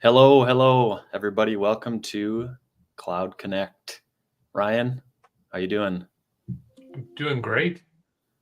Hello, everybody. Welcome to Cloud Connect. Ryan, how you doing? Doing great.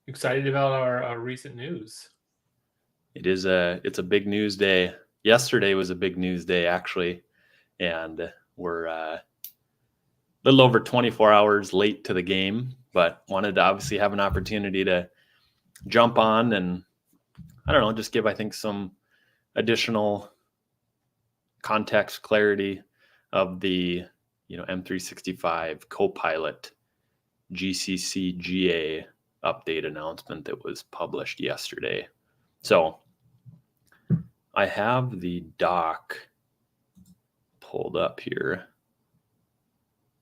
Excited about our recent news. It's a big news day. Yesterday was a big news day, actually, and we're a little over 24 hours late to the game, but wanted to obviously have an opportunity to jump on and I don't know, just give I think some additional context, clarity of the M365 Copilot GCC GA update announcement that was published yesterday. So I have the doc pulled up here.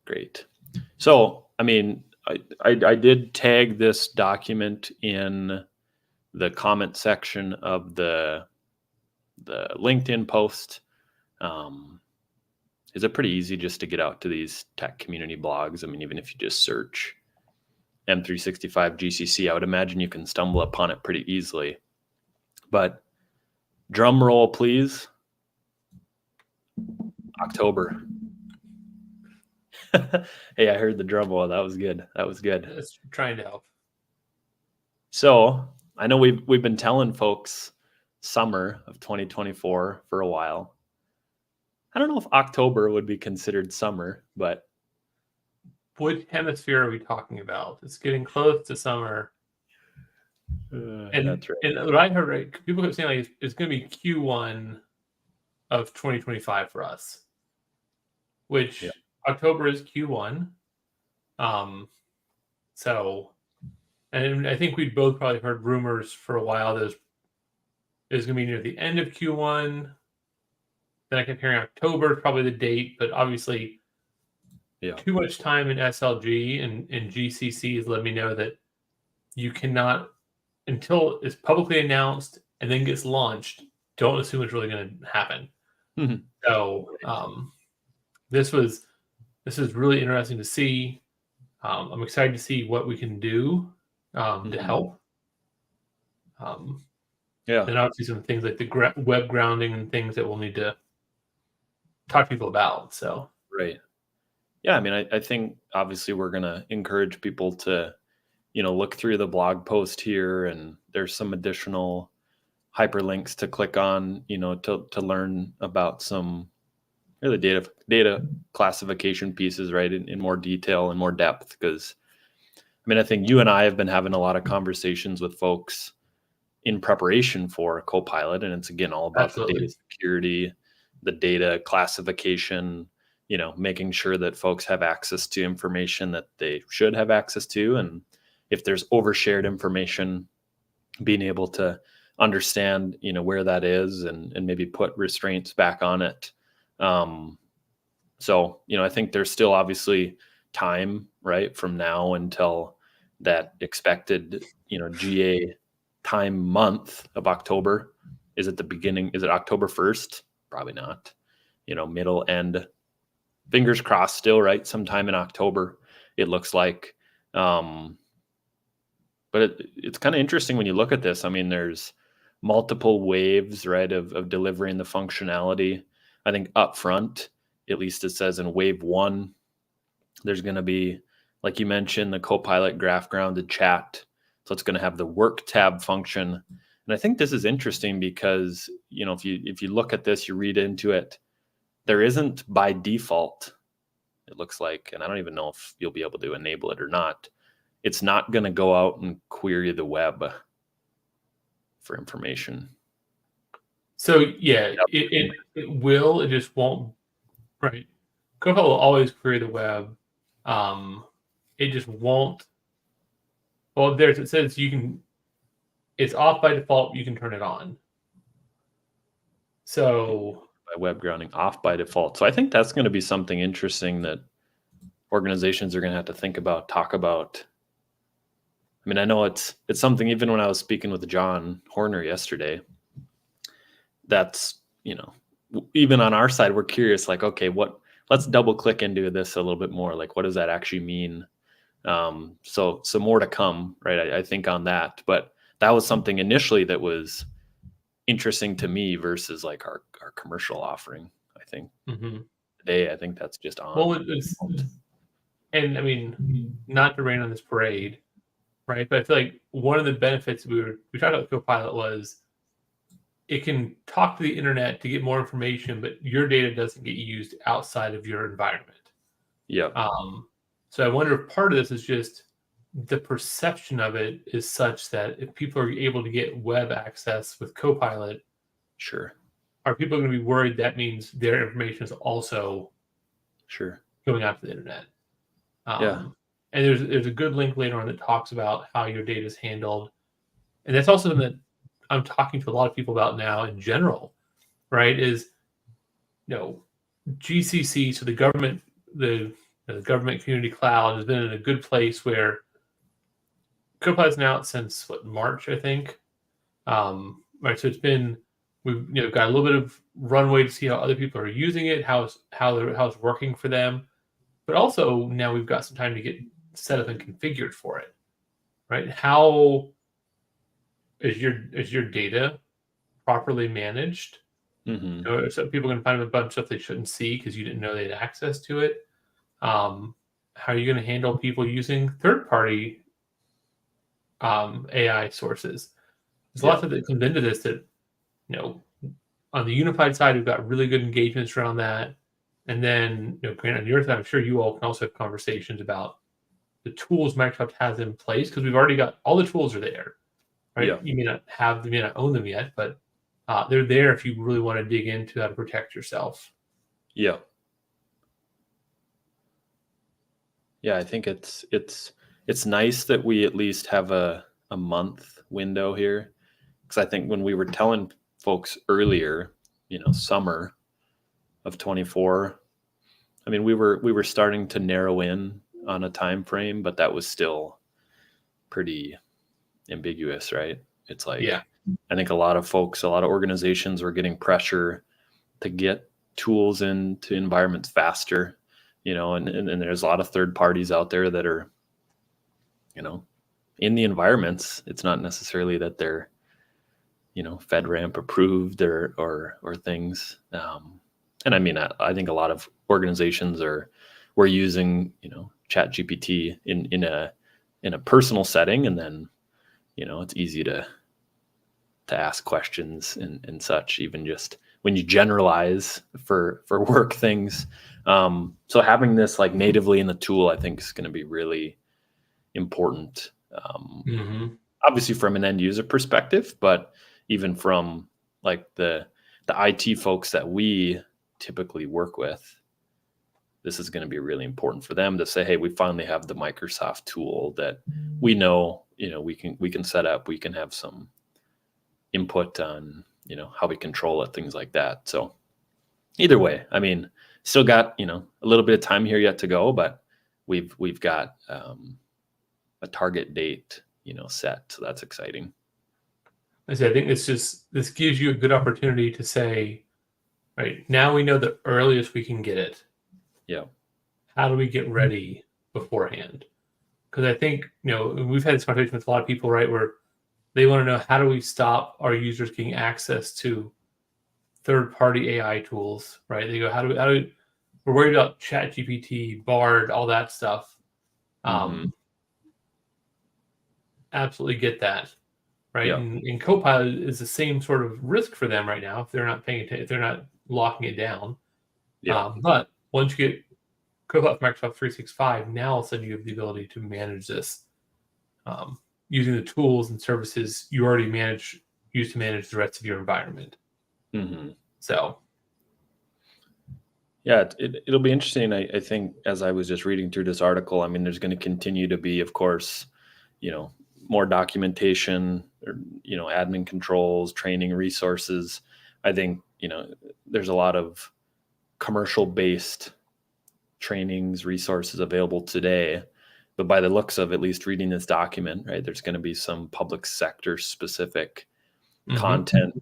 Great. So, I did tag this document in the comment section of the LinkedIn post. Is it pretty easy just to get out to these tech community blogs? I mean, even if you just search M365 GCC, I would imagine you can stumble upon it pretty easily. But drum roll, please. October. Hey, I heard the drum roll. That was good. It's trying to help. So I know we've been telling folks summer of 2024 for a while. I don't know if October would be considered summer, but Which hemisphere are we talking about? It's getting close to summer. That's right. And what I heard, right, people kept saying like it's going to be Q1 of 2025 for us, which October is Q1. So, and I think we'd both probably heard rumors for a while that it was going to be near the end of Q1. Then I kept hearing October is probably the date, but obviously too much time in SLG and GCC has let me know that you cannot, until it's publicly announced and then gets launched, don't assume it's really going to happen. Mm-hmm. So this is really interesting to see. I'm excited to see what we can do to help. And obviously some things like the web grounding and things that we'll need to talk to people about. So right. Yeah, I mean, I think obviously we're going to encourage people to, look through the blog post here, and there's some additional hyperlinks to click on, to learn about some really data classification pieces, right, in more detail and more depth. Because, I mean, I think you and I have been having a lot of conversations with folks in preparation for Copilot, and it's again all about the data security, the data classification, making sure that folks have access to information that they should have access to. And if there's overshared information, being able to understand, where that is and maybe put restraints back on it. So, I think there's still obviously time, right, from now until that expected, GA time month of October. Is it the beginning? Is it October 1st? Probably not. Middle end. Fingers crossed still, right? Sometime in October, it looks like. But it's kind of interesting when you look at this. I mean, there's multiple waves, right, of delivering the functionality. I think up front, at least it says in wave 1, there's going to be, like you mentioned, the Copilot graph grounded chat. So it's going to have the work tab function. And I think this is interesting because, if you look at this, you read into it, there isn't by default, it looks like, and I don't even know if you'll be able to enable it or not. It's not going to go out and query the web for information. So yeah, it will. It just won't. Right. Copilot will always query the web. It just won't. Well, it says you can. It's off by default. You can turn it on. So by web grounding off by default. So I think that's going to be something interesting that organizations are going to have to think about, talk about. I mean, I know it's something, even when I was speaking with John Horner yesterday, that's, even on our side, we're curious, like, okay, let's double click into this a little bit more. Like, what does that actually mean? So more to come, right? I think on that, but that was something initially that was interesting to me versus like our commercial offering. think Mm-hmm. today, I think that's just Well, on. and I mean, not to rain on this parade, right? But I feel like one of the benefits we talked about with Copilot was it can talk to the internet to get more information, but your data doesn't get used outside of your environment. Yeah, So I wonder if part of this is just the perception of it is such that if people are able to get web access with Copilot, sure, are people going to be worried that means their information is also sure. going out to the internet? Yeah, And there's a good link later on that talks about how your data is handled, and that's also something that I'm talking to a lot of people about now in general. Right? Is GCC, so the government community cloud has been in a good place where Copilot's now out since March, I think. Right, so we've got a little bit of runway to see how other people are using it, how it's working for them, but also now we've got some time to get set up and configured for it. Right, how is your data properly managed? mm-hmm. So people can find a bunch of stuff they shouldn't see because you didn't know they had access to it. How are you going to handle people using third-party AI sources? There's a lot of that comes into this that, on the unified side, we've got really good engagements around that. And then, Grant, on your side, I'm sure you all can also have conversations about the tools Microsoft has in place because we've already got all the tools are there, right? Yeah. You may not have them, you may not own them yet, but they're there if you really want to dig into how to protect yourself. Yeah. Yeah, I think it's nice that we at least have a month window here, because I think when we were telling folks earlier, summer of 24, I mean, we were starting to narrow in on a time frame, but that was still pretty ambiguous, right? It's like, Yeah. I think a lot of organizations were getting pressure to get tools into environments faster, and there's a lot of third parties out there that are, in the environments. It's not necessarily that they're, FedRAMP approved or things. And I mean, I think a lot of organizations were using, ChatGPT in a personal setting, and then, it's easy to ask questions and such, even just when you generalize for work things. So having this like natively in the tool, I think is going to be really important. Obviously from an end user perspective, but even from like the IT folks that we typically work with, this is going to be really important for them to say, hey, we finally have the Microsoft tool that we know, we can set up, we can have some input on, how we control it, things like that. So either way, I mean, still got, a little bit of time here yet to go, but we've got a target date, set. So that's exciting. I think this gives you a good opportunity to say, right, now we know the earliest we can get it. Yeah. How do we get ready beforehand? Because I think, we've had this conversation with a lot of people, right, where they want to know, how do we stop our users getting access to third-party AI tools, right? They go, how do we we're worried about ChatGPT, Bard, all that stuff. Absolutely get that, right? Yeah. And Copilot is the same sort of risk for them right now if they're not paying attention, if they're not locking it down. Yeah. But once you get Copilot from Microsoft 365, now all of a sudden you have the ability to manage this using the tools and services you already use to manage the rest of your environment. So, yeah, it'll be interesting. I think as I was just reading through this article, I mean, there's going to continue to be, of course, more documentation or, admin controls, training resources. I think, there's a lot of commercial based trainings, resources available today, but by the looks of at least reading this document, right, there's going to be some public sector specific content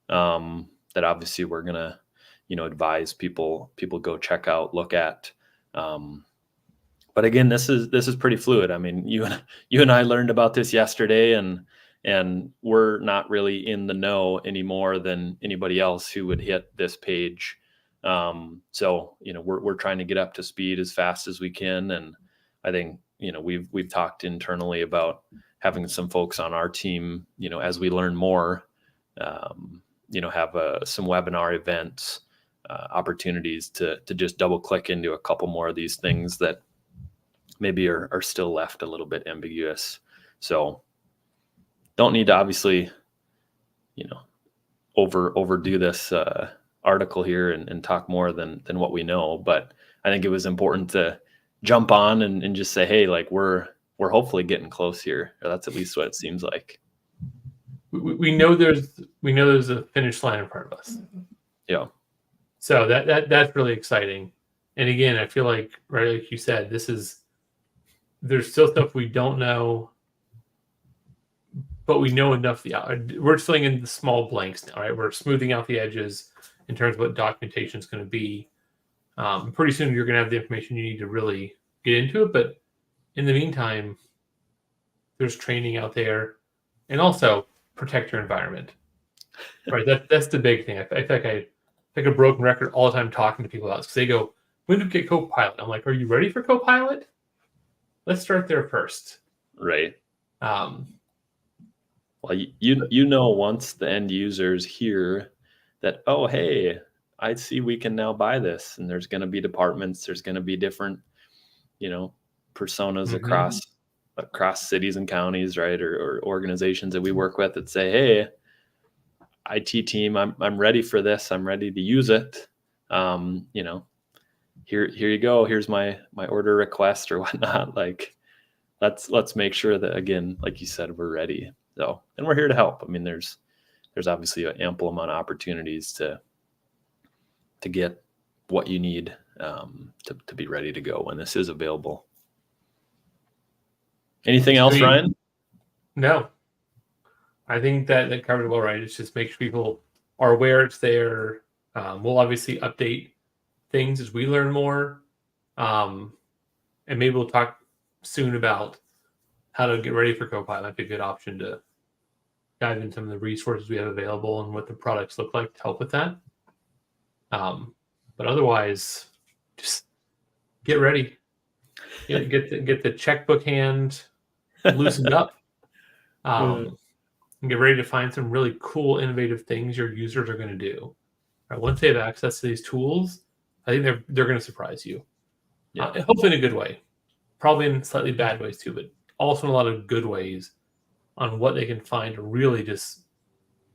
that obviously we're going to, advise people go check out, look at. But again, this is pretty fluid. I mean, you and I learned about this yesterday, and we're not really in the know any more than anybody else who would hit this page So, we're trying to get up to speed as fast as we can. And I think, we've talked internally about having some folks on our team, as we learn more, have some webinar events, opportunities to just double click into a couple more of these things that maybe are still left a little bit ambiguous. So don't need to obviously, overdo this article here and talk more than what we know. But I think it was important to jump on and just say, hey, like we're hopefully getting close here. Or that's at least what it seems like. We know there's a finish line in front of us. Yeah. So that's really exciting. And again, I feel like, right, like you said, there's still stuff we don't know, but we know enough. We're filling in the small blanks now, right? We're smoothing out the edges in terms of what documentation is going to be. Pretty soon you're going to have the information you need to really get into it. But in the meantime, there's training out there, and also protect your environment. Right. That's the big thing. I feel like I a broken record all the time talking to people about this, because they go, when do we get Copilot? I'm like, are you ready for Copilot? Let's start there first. Right. Well, once the end users hear that, oh, hey, I see we can now buy this, and there's going to be departments, there's going to be different, personas across cities and counties, right, or organizations that we work with that say, hey, IT team, I'm ready for this. I'm ready to use it. Here you go. Here's my order request or whatnot. Like, let's make sure that, again, like you said, we're ready. So, and we're here to help. I mean, there's obviously an ample amount of opportunities to get what you need to be ready to go when this is available. Anything else, Ryan? No. I think that covered it well, right? It's just make sure people are aware it's there. We'll obviously update things as we learn more. And maybe we'll talk soon about how to get ready for Copilot. Might be a good option to dive into some of the resources we have available and what the products look like to help with that. But otherwise, just get ready. Get the checkbook hand loosened up. And get ready to find some really cool, innovative things your users are going to do. Right, once they have access to these tools, I think they're going to surprise you. Yeah. Hopefully in a good way. Probably in slightly bad ways too, but also in a lot of good ways on what they can find to really just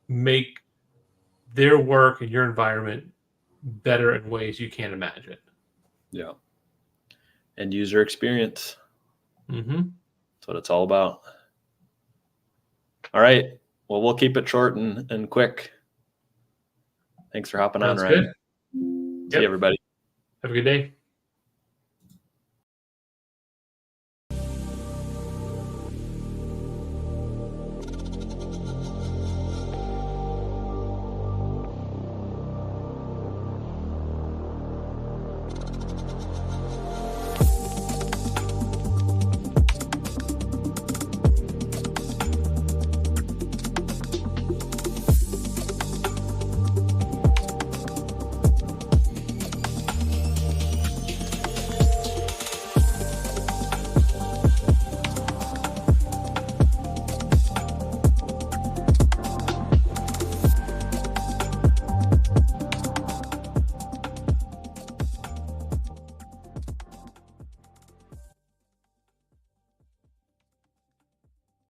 make their work and your environment better in ways you can't imagine. Yeah. And user experience. Mm-hmm. That's what it's all about. All right. Well, we'll keep it short and quick. Thanks for hopping on, Ryan. See you, everybody. Have a good day.